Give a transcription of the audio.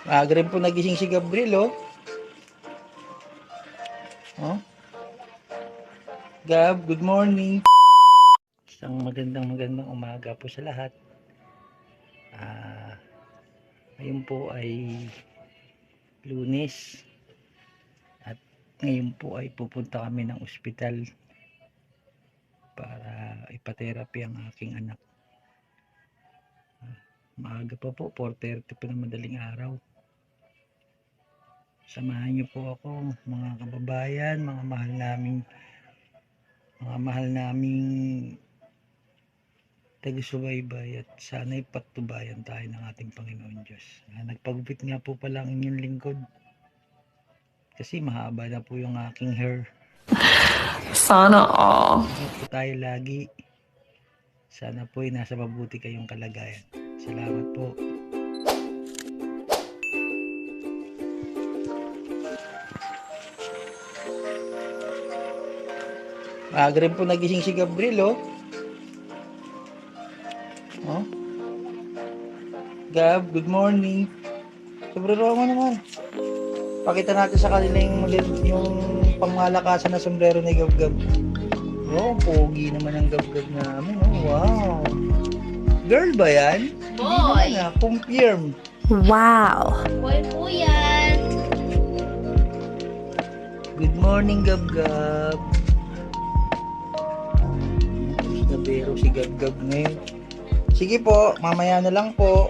Maaga rin po nagising si Gabriel, oh. Oh. Gab, good morning. Isang magandang umaga po sa lahat. Ngayon po ay Lunes. At ngayon po ay pupunta kami ng ospital para ipatherapy ang aking anak. Maaga pa po, 4:30 po ng madaling araw. Samahan niyo po ako, mga kababayan, mga mahal naming taga-subaybay, at sana'y patnubayan tayo ng ating Panginoon Diyos. Nagpagupit nga po pala ang inyong lingkod kasi mahaba na po yung aking hair. Sana all. Ingat po tayo lagi. Sana po ay nasa mabuti kayong kalagayan. Salamat po. Maaga rin po nagising si Gabriel, oh. Oh. Gab, good morning. Sombrero mo naman. Pakita natin sa kanila yung pangmalakasan na sombrero ni Gab-Gab. Oh, pogi naman ang Gab-Gab namin. Oh, wow. Girl ba yan? Boy. Hindi naman, confirm. Wow. Boy po yan. Good morning, Gab-Gab. Pero si Gab-Gab ngayon. Sige po, mamaya na lang po.